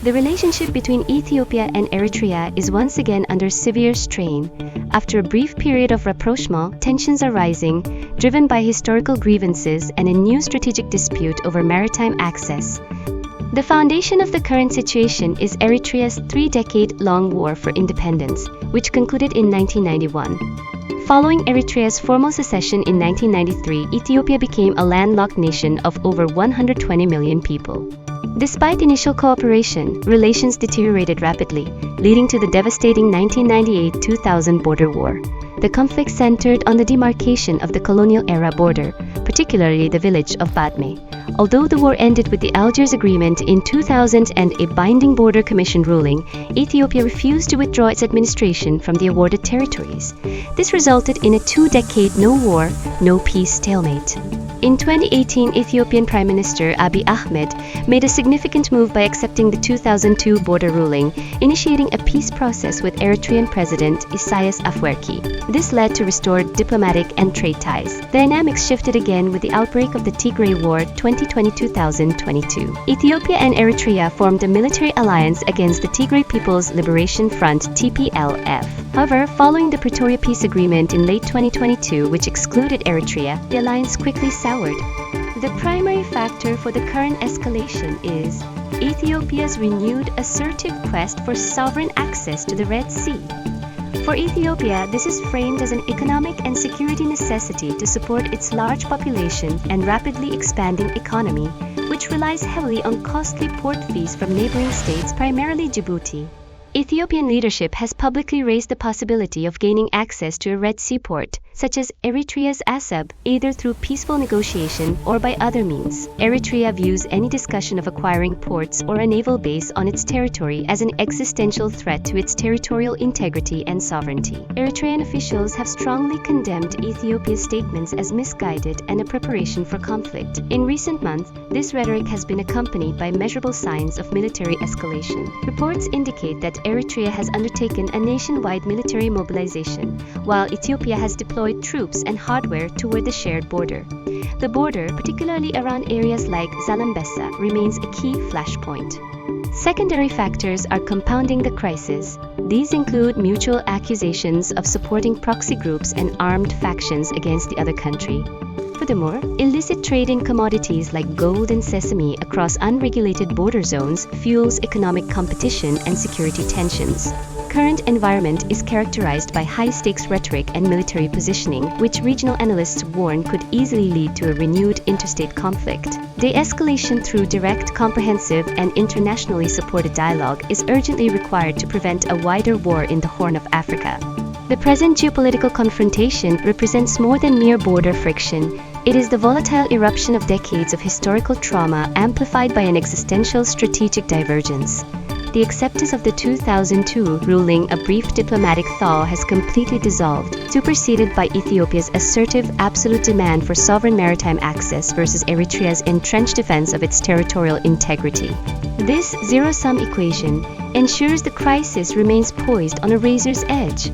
The relationship between Ethiopia and Eritrea is once again under severe strain. After a brief period of rapprochement, tensions are rising, driven by historical grievances and a new strategic dispute over maritime access. The foundation of the current situation is Eritrea's three-decade-long war for independence, which concluded in 1991. Following Eritrea's formal secession in 1993, Ethiopia became a landlocked nation of over 120 million people. Despite initial cooperation, relations deteriorated rapidly, leading to the devastating 1998-2000 border war. The conflict centered on the demarcation of the colonial-era border, particularly the village of Badme. Although the war ended with the Algiers Agreement in 2000 and a binding border commission ruling, Ethiopia refused to withdraw its administration from the awarded territories. This resulted in a two-decade no-war, no-peace stalemate. In 2018, Ethiopian Prime Minister Abiy Ahmed made a significant move by accepting the 2002 border ruling, initiating a peace process with Eritrean President Isaias Afwerki. This led to restored diplomatic and trade ties. Dynamics shifted again with the outbreak of the Tigray War 2020-2022. Ethiopia and Eritrea formed a military alliance against the Tigray People's Liberation Front (TPLF). However, following the Pretoria Peace Agreement in late 2022, which excluded Eritrea, the alliance quickly soured. The primary factor for the current escalation is Ethiopia's renewed assertive quest for sovereign access to the Red Sea. For Ethiopia, this is framed as an economic and security necessity to support its large population and rapidly expanding economy, which relies heavily on costly port fees from neighboring states, primarily Djibouti. Ethiopian leadership has publicly raised the possibility of gaining access to a Red Sea port, such as Eritrea's Asab, either through peaceful negotiation or by other means. Eritrea views any discussion of acquiring ports or a naval base on its territory as an existential threat to its territorial integrity and sovereignty. Eritrean officials have strongly condemned Ethiopia's statements as misguided and a preparation for conflict. In recent months, this rhetoric has been accompanied by measurable signs of military escalation. Reports indicate that Eritrea has undertaken a nationwide military mobilization, while Ethiopia has deployed troops and hardware toward the shared border. The border, particularly around areas like Zalambesa, remains a key flashpoint. Secondary factors are compounding the crisis. These include mutual accusations of supporting proxy groups and armed factions against the other country. Furthermore, illicit trade in commodities like gold and sesame across unregulated border zones fuels economic competition and security tensions. Current environment is characterized by high-stakes rhetoric and military positioning, which regional analysts warn could easily lead to a renewed interstate conflict. De-escalation through direct, comprehensive, and internationally supported dialogue is urgently required to prevent a wider war in the Horn of Africa. The present geopolitical confrontation represents more than mere border friction. It is the volatile eruption of decades of historical trauma amplified by an existential strategic divergence. The acceptance of the 2002 ruling, a brief diplomatic thaw, has completely dissolved, superseded by Ethiopia's assertive absolute demand for sovereign maritime access versus Eritrea's entrenched defense of its territorial integrity. This zero-sum equation ensures the crisis remains poised on a razor's edge.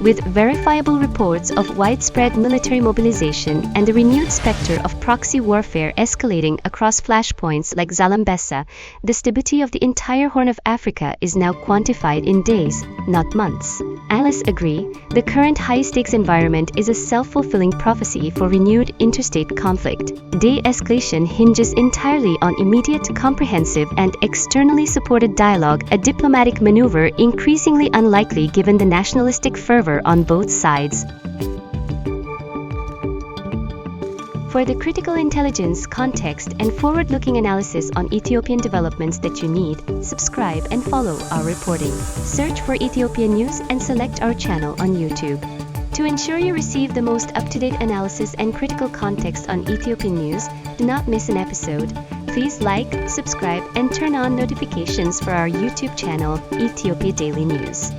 With verifiable reports of widespread military mobilization and the renewed specter of proxy warfare escalating across flashpoints like Zalambesa, the stability of the entire Horn of Africa is now quantified in days, not months. Analysts agree, the current high-stakes environment is a self-fulfilling prophecy for renewed interstate conflict. De-escalation hinges entirely on immediate, comprehensive, and externally supported dialogue, a diplomatic maneuver increasingly unlikely given the nationalistic fervor on both sides. For the critical intelligence, context, and forward-looking analysis on Ethiopian developments that you need, subscribe and follow our reporting. Search for Ethiopian News and select our channel on YouTube. To ensure you receive the most up-to-date analysis and critical context on Ethiopian news, do not miss an episode. Please like, subscribe, and turn on notifications for our YouTube channel, Ethiopia Daily News.